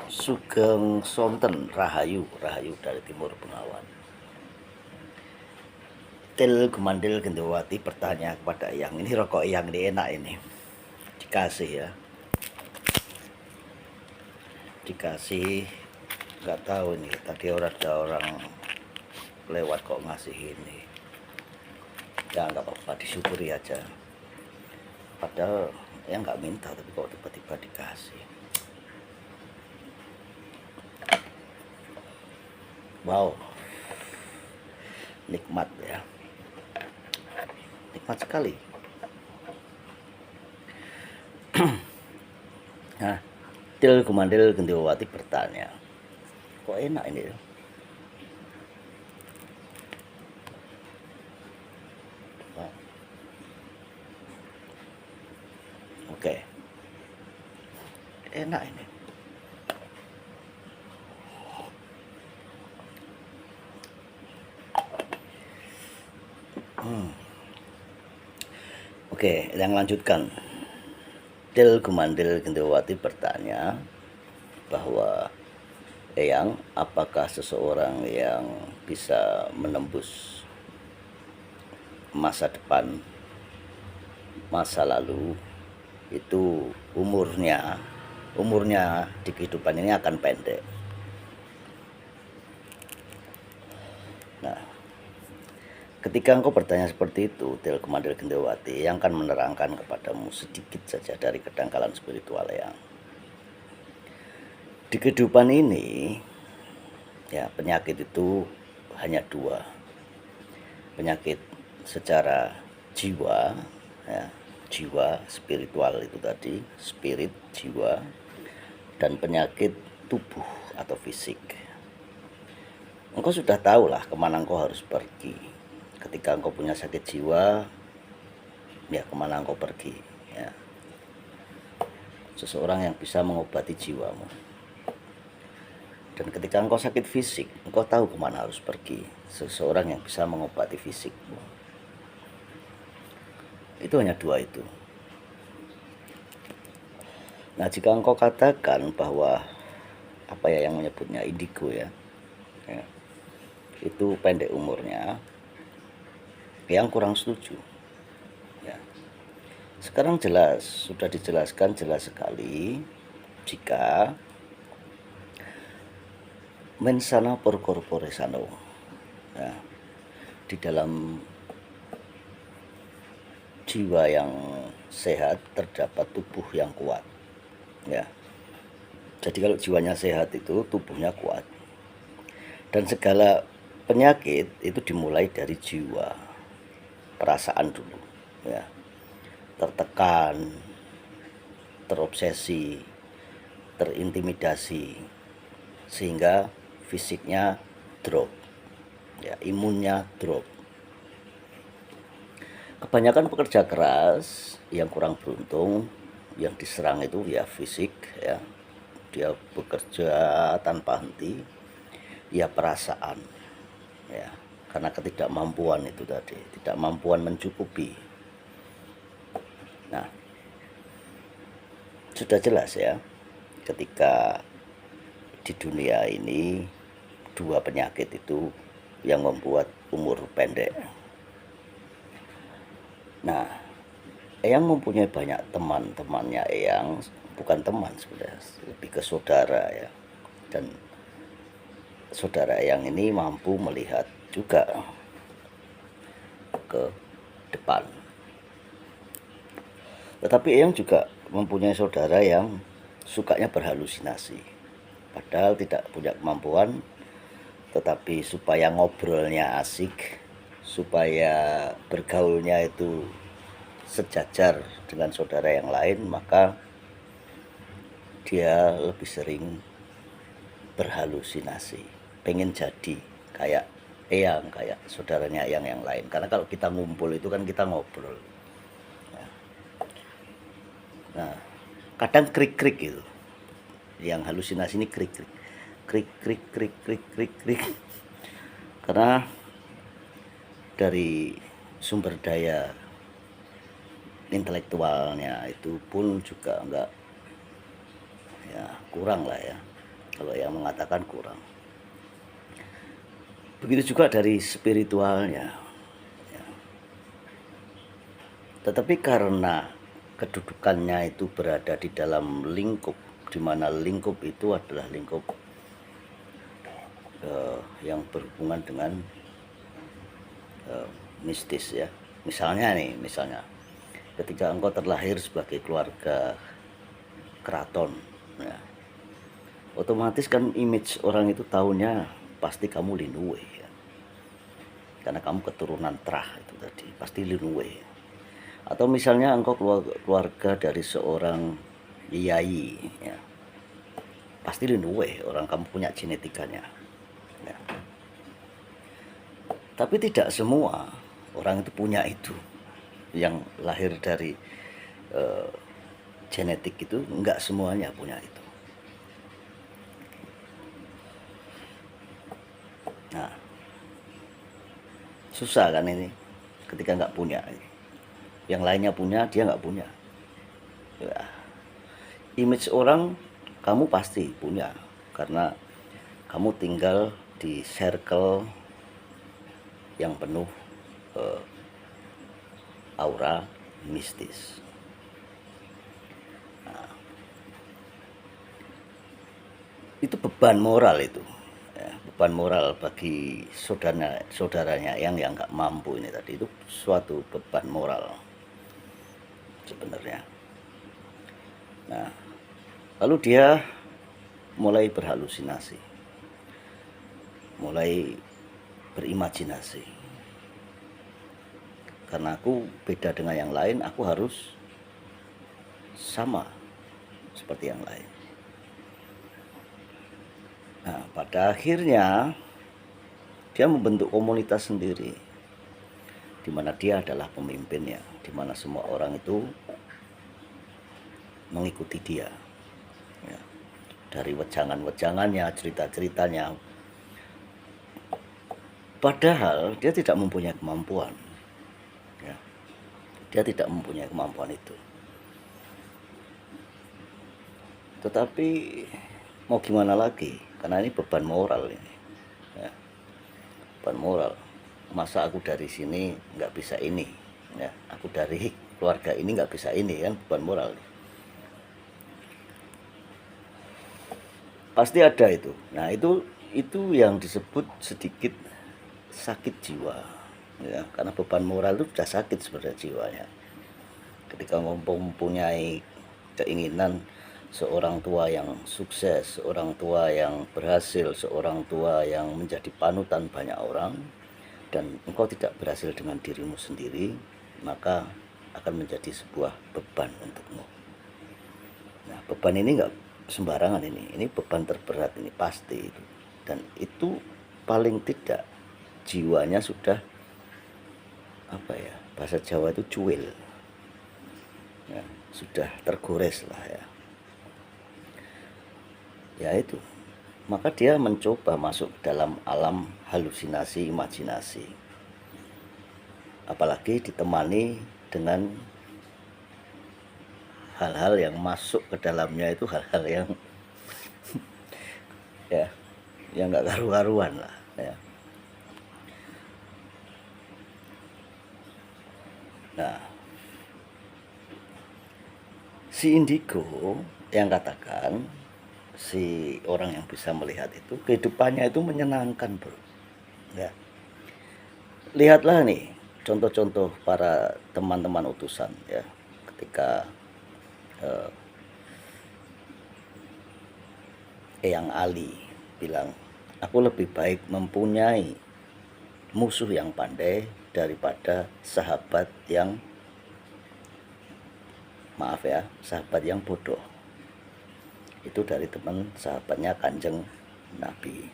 Sugeng Sonten Rahayu dari Timur Bengawan. Til Gumandil Gendowati bertanya kepada Eyang, ini rokok Eyang ini enak ini, dikasih ya, dikasih, nggak tahu ini tadi ada orang lewat kok ngasih ini, ya nggak apa-apa, disyukuri aja. Padahal yang nggak minta, tapi kok tiba-tiba dikasih. Wow, nikmat ya, nikmat sekali. Nah, Til Gumandil Gendowati bertanya, kok enak ini ya? Oke, enak ini. Oke, yang lanjutkan. Til Gumandil Gendowati bertanya bahwa Eyang, apakah seseorang yang bisa menembus masa depan, masa lalu, itu umurnya di kehidupan ini akan pendek. Nah, ketika engkau bertanya seperti itu, Til Gumandil Gendowati, yang akan menerangkan kepadamu sedikit saja dari kedangkalan spiritual yang di kehidupan ini, ya, penyakit itu hanya dua. Penyakit secara jiwa, ya, jiwa spiritual itu tadi, spirit, jiwa, dan penyakit tubuh atau fisik. Engkau sudah tahu lah kemana engkau harus pergi. Ketika engkau punya sakit jiwa, ya kemana engkau pergi, ya. Seseorang yang bisa mengobati jiwamu. Dan ketika engkau sakit fisik, engkau tahu kemana harus pergi. Seseorang yang bisa mengobati fisikmu. Itu hanya dua itu. Nah, jika engkau katakan bahwa apa ya yang menyebutnya indigo ya, itu pendek umurnya, yang kurang setuju. Ya. Sekarang jelas, sudah dijelaskan jelas sekali jika mensana per corpore sano, ya, di dalam jiwa yang sehat terdapat tubuh yang kuat, ya. Jadi kalau jiwanya sehat itu tubuhnya kuat, dan segala penyakit itu dimulai dari jiwa, perasaan dulu, ya, tertekan, terobsesi, terintimidasi, sehingga fisiknya drop, ya, imunnya drop. Kebanyakan pekerja keras yang kurang beruntung, yang diserang itu ya fisik, ya, dia bekerja tanpa henti, ya perasaan, ya, karena ketidakmampuan itu tadi, tidak mampuan mencukupi. Nah, sudah jelas ya, ketika di dunia ini dua penyakit itu yang membuat umur pendek. Nah, Eyang mempunyai banyak teman-temannya. Eyang bukan teman sebenarnya, lebih ke saudara ya, dan saudara Eyang ini mampu melihat juga ke depan. Tetapi Eyang juga mempunyai saudara yang sukanya berhalusinasi, padahal tidak punya kemampuan, tetapi supaya ngobrolnya asik, supaya bergaulnya itu sejajar dengan saudara yang lain, maka dia lebih sering berhalusinasi, pengen jadi kayak Eyang, kayak saudaranya Eyang yang lain. Karena kalau kita ngumpul itu kan kita ngobrol. Nah, kadang krik-krik gitu. Yang halusinasi ini krik-krik. Krik. Karena dari sumber daya intelektualnya itu pun juga enggak, ya kurang lah ya. kalau yang mengatakan kurang. Begitu juga dari spiritualnya. Tetapi karena kedudukannya itu berada di dalam lingkup, di mana lingkup itu adalah lingkup yang berhubungan dengan mistis ya. Misalnya ketika engkau terlahir sebagai keluarga keraton, ya, otomatis kan image orang itu tahunya pasti kamu Linue ya. Karena kamu keturunan Trah itu tadi, pasti Linue. Atau misalnya engkau keluarga dari seorang Yai ya, pasti Linue, orang kamu punya genetikanya ya. Tapi tidak semua orang itu punya itu. Yang lahir dari genetik itu enggak semuanya punya itu. Nah, susah kan ini ketika nggak punya. Yang lainnya punya, dia nggak punya ya. Image orang kamu pasti punya karena kamu tinggal di circle yang penuh aura mistis. Nah, itu beban moral itu ya, beban moral bagi saudaranya yang nggak mampu ini tadi, itu suatu beban moral sebenarnya. Nah, lalu dia mulai berhalusinasi, mulai berimajinasi. Karena aku beda dengan yang lain, aku harus sama seperti yang lain. Nah, pada akhirnya dia membentuk komunitas sendiri, di mana dia adalah pemimpinnya, di mana semua orang itu mengikuti dia ya. Dari wejangan-wejangannya, cerita-ceritanya, padahal dia tidak mempunyai kemampuan ya. Dia tidak mempunyai kemampuan itu. Tetapi mau gimana lagi, karena ini beban moral ini ya. Beban moral, masa aku dari sini nggak bisa ini ya, aku dari keluarga ini nggak bisa ini, kan beban moral. Pasti ada itu. Nah, itu yang disebut sedikit sakit jiwa ya, karena beban moral itu sudah sakit sebenarnya jiwanya. Ketika mempunyai keinginan seorang tua yang sukses, seorang tua yang berhasil, seorang tua yang menjadi panutan banyak orang, dan engkau tidak berhasil dengan dirimu sendiri, maka akan menjadi sebuah beban untukmu. Nah, beban ini enggak sembarangan, ini beban terberat, ini pasti itu. Dan itu paling tidak jiwanya sudah apa ya, bahasa Jawa itu cuil ya, sudah tergores lah ya. Ya itu, maka dia mencoba masuk dalam alam halusinasi, imajinasi, apalagi ditemani dengan hal-hal yang masuk ke dalamnya itu hal-hal yang ya, yang nggak karu-karuan lah ya. Nah, si indigo yang katakan, si orang yang bisa melihat itu kehidupannya itu menyenangkan, bro ya. Lihatlah nih contoh-contoh para teman-teman utusan ya, ketika Eyang Ali bilang, aku lebih baik mempunyai musuh yang pandai daripada sahabat yang, maaf ya, sahabat yang bodoh. Itu dari teman sahabatnya Kanjeng Nabi.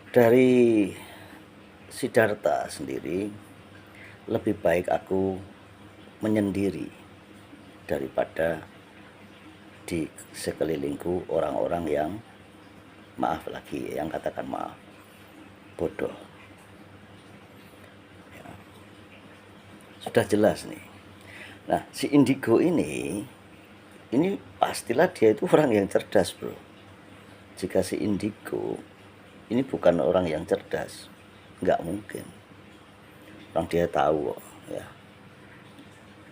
Dari Siddhartha sendiri, lebih baik aku menyendiri daripada di sekelilingku orang-orang yang, maaf lagi yang katakan maaf, bodoh ya. Sudah jelas nih. Nah, si indigo ini ini pastilah dia itu orang yang cerdas, bro. Jika si indigo ini bukan orang yang cerdas, nggak mungkin. Orang dia tahu kok, ya.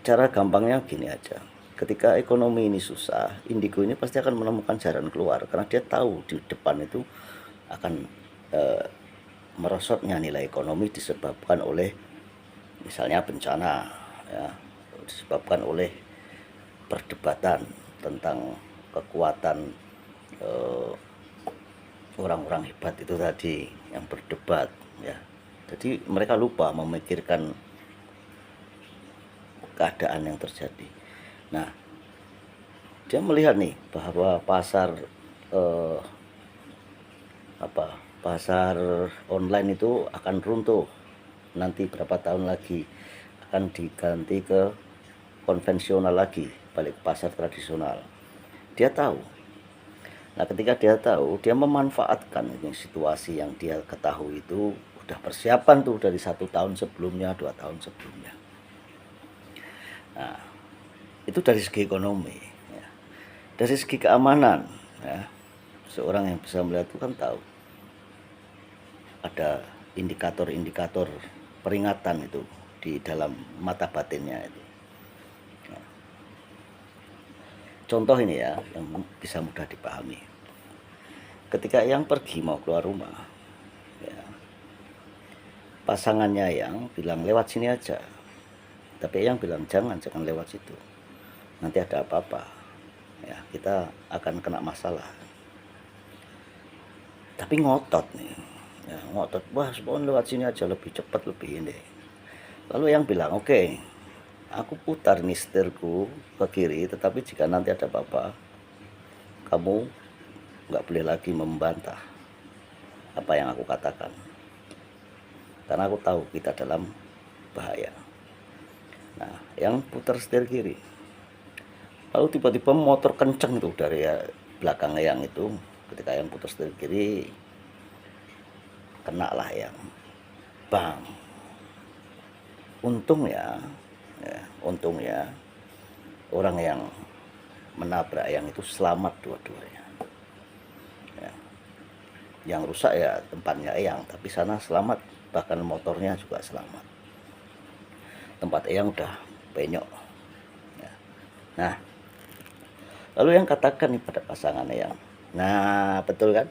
Cara gampangnya gini aja. Ketika ekonomi ini susah, indigo ini pasti akan menemukan jalan keluar karena dia tahu di depan itu akan merosotnya nilai ekonomi disebabkan oleh misalnya bencana, ya, disebabkan oleh perdebatan tentang kekuatan orang-orang hebat itu tadi yang berdebat, ya. Jadi mereka lupa memikirkan keadaan yang terjadi. Nah, dia melihat nih bahwa pasar pasar online itu akan runtuh nanti berapa tahun lagi, akan diganti ke konvensional lagi, balik pasar tradisional. Dia tahu. Nah, ketika dia tahu, dia memanfaatkan ini situasi yang dia ketahui itu, udah persiapan tuh dari 1 tahun sebelumnya, 2 tahun sebelumnya. Nah, itu dari segi ekonomi, ya. Dari segi keamanan, ya, seorang yang bisa melihat itu kan tahu ada indikator-indikator peringatan itu di dalam mata batinnya itu. Nah, contoh ini ya yang bisa mudah dipahami. Ketika yang pergi mau keluar rumah, ya, pasangannya yang bilang lewat sini aja, tapi yang bilang jangan lewat situ, nanti ada apa-apa, ya kita akan kena masalah. Tapi ngotot nih, ya, ngotot, wah sepon lewat sini aja lebih cepat, lebih ini. Lalu yang bilang oke, aku putar nih setirku ke kiri, tetapi jika nanti ada apa-apa, kamu nggak boleh lagi membantah apa yang aku katakan, karena aku tahu kita dalam bahaya. Nah, yang putar setir kiri, lalu tiba-tiba motor kenceng tuh dari belakang yang itu. Ketika yang putar setir kiri, kena lah yang bang. Untungnya orang yang menabrak yang itu selamat dua-duanya, ya. Yang rusak ya tempatnya yang, tapi sana selamat, bahkan motornya juga selamat. Tempat yang udah penyok, ya. Nah, lalu yang katakan nih pada pasangan yang, nah betul kan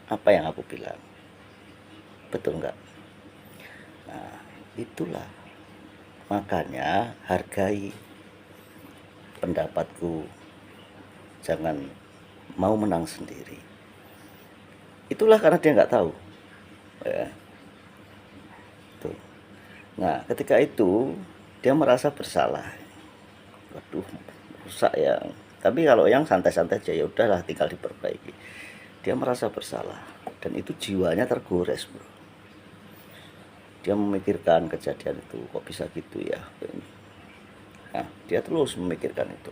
apa yang aku bilang, betul nggak? Nah, itulah makanya hargai pendapatku, jangan mau menang sendiri. Itulah karena dia nggak tahu, ya. Tuh. Nah, ketika itu dia merasa bersalah. Waduh, rusak ya. Tapi kalau yang santai-santai aja ya udahlah, tinggal diperbaiki. Dia merasa bersalah dan itu jiwanya tergores, bro. Dia memikirkan kejadian itu, kok bisa gitu ya. Nah, dia terus memikirkan itu.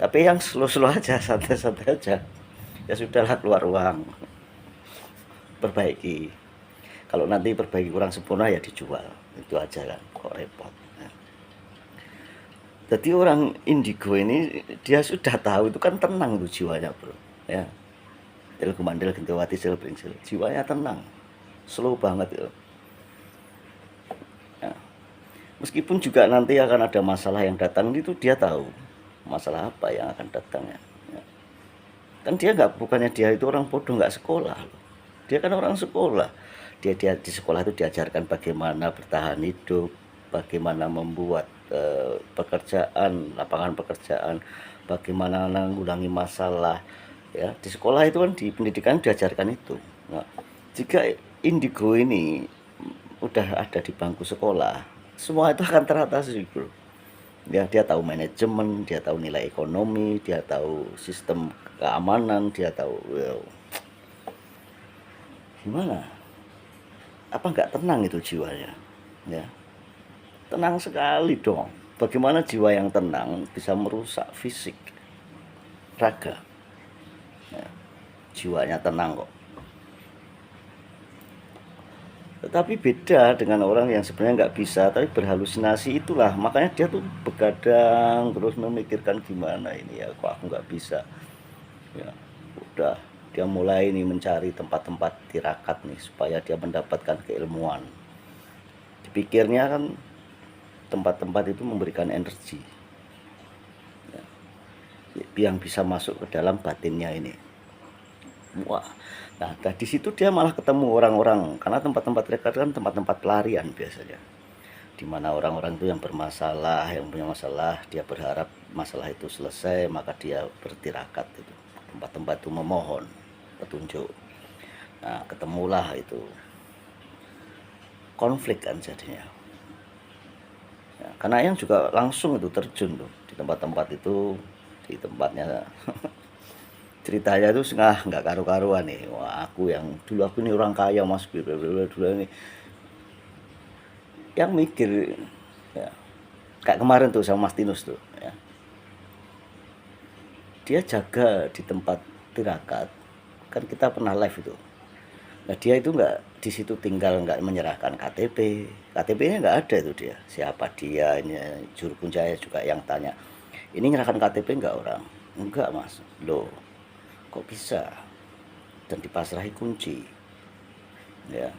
Tapi yang slow-slow aja, santai-santai aja. Ya sudahlah, keluar uang, perbaiki. Kalau nanti perbaiki kurang sempurna ya dijual, itu aja kan, kok repot. Nah, jadi orang indigo ini dia sudah tahu itu kan tenang tuh jiwanya, bro, ya. Tel kumandel gentewati sel bringsil, jiwanya tenang, slow banget itu. Ya. Meskipun juga nanti akan ada masalah yang datang, itu dia tahu masalah apa yang akan datang, ya. Kan dia nggak, bukannya dia itu orang bodoh nggak sekolah loh. Dia kan orang sekolah. Dia di sekolah itu diajarkan bagaimana bertahan hidup, bagaimana membuat pekerjaan, lapangan pekerjaan, bagaimana menanggulangi masalah, ya. Di sekolah itu kan, di pendidikan diajarkan itu. Nah, jika indigo ini udah ada di bangku sekolah, semua itu akan teratasi, bro. Ya, dia tahu manajemen, dia tahu nilai ekonomi, dia tahu sistem keamanan, dia tahu, well, gimana? Apa nggak tenang itu jiwanya, ya? Tenang sekali dong. Bagaimana jiwa yang tenang bisa merusak fisik, raga, ya. Jiwanya tenang kok. Tapi beda dengan orang yang sebenarnya nggak bisa tapi berhalusinasi, itulah makanya dia tuh begadang terus memikirkan gimana ini ya, kok aku nggak bisa ya. Udah dia mulai nih mencari tempat-tempat tirakat nih supaya dia mendapatkan keilmuan. Dipikirnya kan tempat-tempat itu memberikan energi ya, yang bisa masuk ke dalam batinnya ini. Wah, nah di situ dia malah ketemu orang-orang, karena tempat-tempat tirakat kan tempat-tempat pelarian biasanya, di mana orang-orang itu yang bermasalah, yang punya masalah, dia berharap masalah itu selesai, maka dia bertirakat itu. Tempat-tempat itu memohon petunjuk. Nah, ketemulah itu. Konflik kan jadinya. Ya, karena yang juga langsung itu terjun tuh di tempat-tempat itu, di tempatnya. Ceritanya itu nggak karu-karuan nih. Wah, aku ini orang kaya mas, dulu ini yang mikir ya, kayak kemarin tuh sama Mas Tinus tuh ya, dia jaga di tempat tirakat kan, kita pernah live itu. Nah dia itu nggak di situ tinggal, nggak menyerahkan KTP-nya nggak ada itu, dia siapa dia ini. Juru kunjaya juga yang tanya, ini nyerahkan KTP nggak orang, enggak mas, loh kok bisa, dan dipasrahi kunci ya,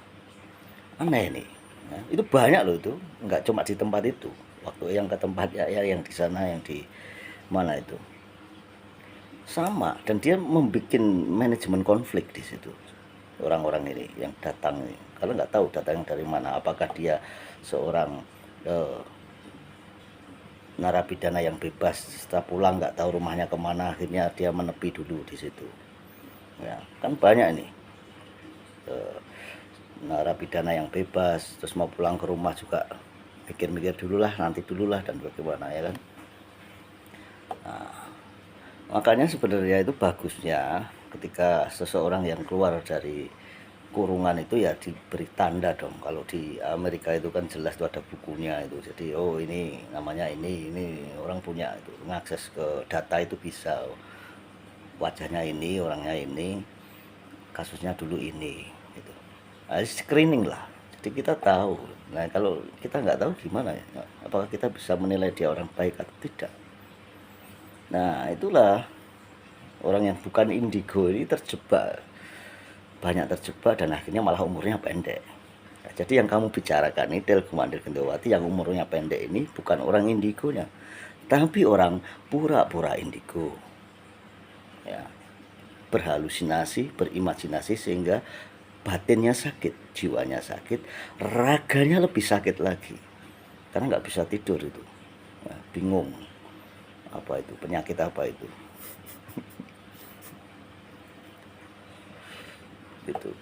aneh nih ya. Itu banyak loh, itu nggak cuma di tempat itu, waktu yang ke tempat ya yang di sana, yang di mana itu sama, dan dia membuat manajemen konflik di situ. Orang-orang ini yang datang ini, kalau nggak tahu datang dari mana, apakah dia seorang narapidana yang bebas, setelah pulang nggak tahu rumahnya kemana, akhirnya dia menepi dulu di situ ya. Kan banyak ini narapidana yang bebas terus mau pulang ke rumah juga mikir-mikir dulu lah, nanti dulu lah, dan bagaimana ya kan. Nah, makanya sebenarnya itu bagusnya ketika seseorang yang keluar dari kurungan itu ya diberi tanda dong. Kalau di Amerika itu kan jelas itu ada bukunya itu. Jadi oh ini namanya ini orang punya itu, mengakses ke data itu bisa. Wajahnya ini, orangnya ini, kasusnya dulu ini gitu. Nah, screening lah. Jadi kita tahu. Nah, kalau kita nggak tahu gimana ya? Apakah kita bisa menilai dia orang baik atau tidak? Nah, itulah orang yang bukan indigo ini banyak terjebak dan akhirnya malah umurnya pendek. Nah, jadi yang kamu bicarakan ini Tel Gumandir Gendowati yang umurnya pendek ini bukan orang indigonya, tapi orang pura-pura indigo. Ya, berhalusinasi, berimajinasi sehingga batinnya sakit, jiwanya sakit, raganya lebih sakit lagi. Karena nggak bisa tidur itu. Nah, bingung. Apa itu? Penyakit apa itu? Gitu.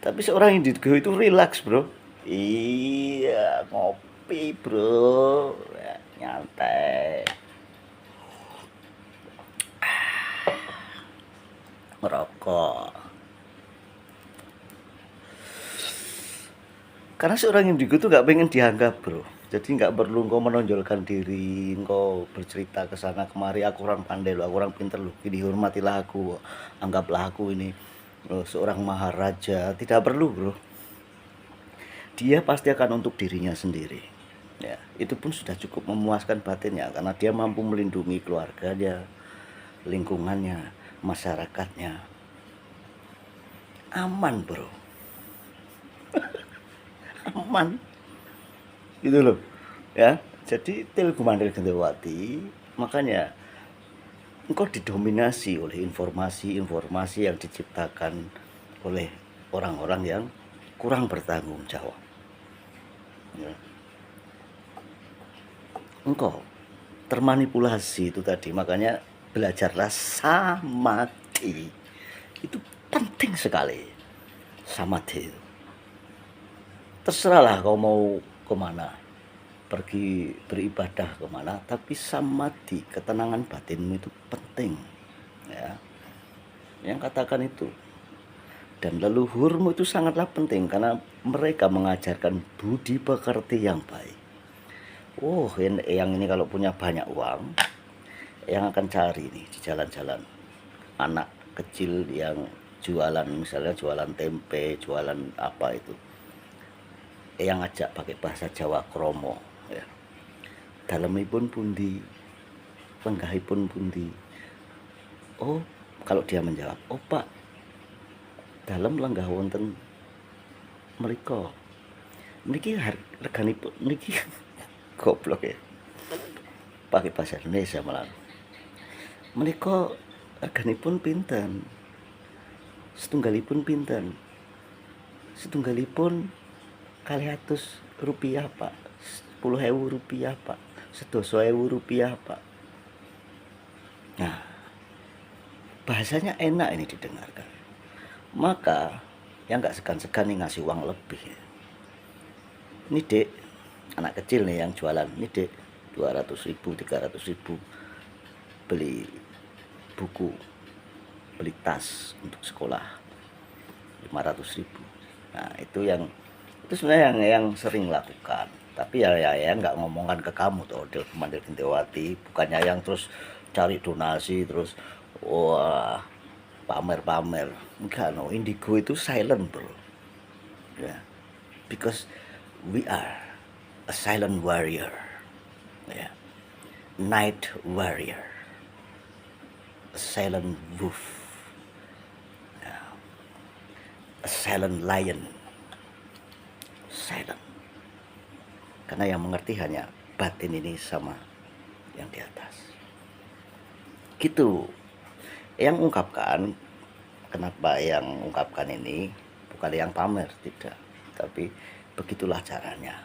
Tapi seorang indigo itu relax bro. Iya, ngopi bro ya, nyantai, merokok. Karena seorang indigo tuh nggak pengen dianggap bro. Jadi nggak perlu engkau menonjolkan diri, engkau bercerita ke sana kemari, aku orang pandai loh, aku orang pinter loh, dihormatilah aku, anggaplah aku ini loh, seorang maharaja. Tidak perlu bro. Dia pasti akan untuk dirinya sendiri. Ya, itu pun sudah cukup memuaskan batinnya karena dia mampu melindungi keluarganya, lingkungannya, masyarakatnya. Aman bro. Aman. Gitu loh ya. Jadi Tel Gumandir Gendowati, makanya engkau didominasi oleh informasi-informasi yang diciptakan oleh orang-orang yang kurang bertanggung jawab ya. Engkau termanipulasi itu tadi, makanya belajarlah samadhi, itu penting sekali. Samadhi itu terserahlah kau mau kemana, pergi beribadah kemana, tapi samadhi, ketenangan batinmu itu penting ya. Yang katakan itu, dan leluhurmu itu sangatlah penting karena mereka mengajarkan budi pekerti yang baik. Oh, yang ini kalau punya banyak uang, yang akan cari nih di jalan-jalan anak kecil yang jualan, misalnya jualan tempe, jualan apa itu, yang ngajak pakai bahasa Jawa kromo ya. Dalemipun pundi, lenggahipun pundi. Oh, kalau dia menjawab, oh Pak, dalem lenggah wonten mriko niki reganipun niki goblok ya, pakai bahasa Indonesia malah. Menika reganipun pinten? Setunggalipun pinten? Setunggalipun 200 rupiah Pak, 10.000 rupiah Pak, 12.000 rupiah Pak. Nah, bahasanya enak ini didengarkan. Maka yang nggak segan-segan nih ngasih uang lebih. Ini dek, anak kecil nih yang jualan, ini dek 200.000, 300.000 beli buku, beli tas untuk sekolah 500.000. Nah itu sebenarnya yang sering lakukan. Tapi ya nggak ngomongkan ke kamu tuh, Mandir Gentewati, bukannya yang terus cari donasi terus wah pamer-pamer. Enggak, no, indigo itu silent bro ya, yeah. Because we are a silent warrior ya, yeah. Night warrior, a silent wolf, yeah. A silent lion, silent, karena yang mengerti hanya batin ini sama yang di atas gitu. Yang ungkapkan, kenapa yang ungkapkan ini bukan yang pamer, tidak, tapi begitulah caranya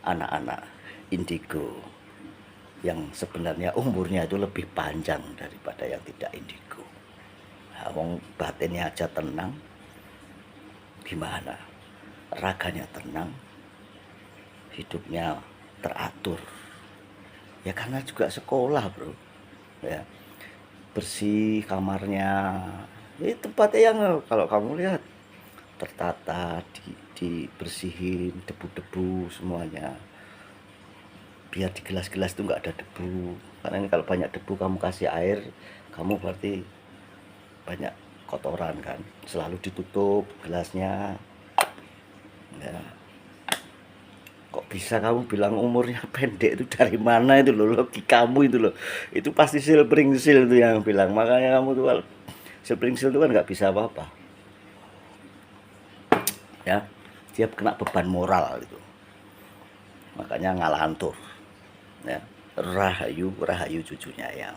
anak-anak indigo yang sebenarnya umurnya itu lebih panjang daripada yang tidak indigo. Nah, wong batinnya aja tenang, gimana raganya tenang, hidupnya teratur ya, karena juga sekolah bro ya, bersih kamarnya. Ini tempatnya yang kalau kamu lihat tertata, dibersihin debu-debu semuanya, biar di gelas-gelas itu nggak ada debu. Karena ini kalau banyak debu kamu kasih air, kamu berarti banyak kotoran kan. Selalu ditutup gelasnya ya. Kok bisa kamu bilang umurnya pendek, itu dari mana itu loh, logikamu itu loh. Itu pasti Silpringsil itu yang bilang. Makanya kamu tuh kalau Silpringsil itu kan nggak bisa apa-apa ya, dia kena beban moral itu, makanya ngalah antur ya. Rahayu cucunya ya.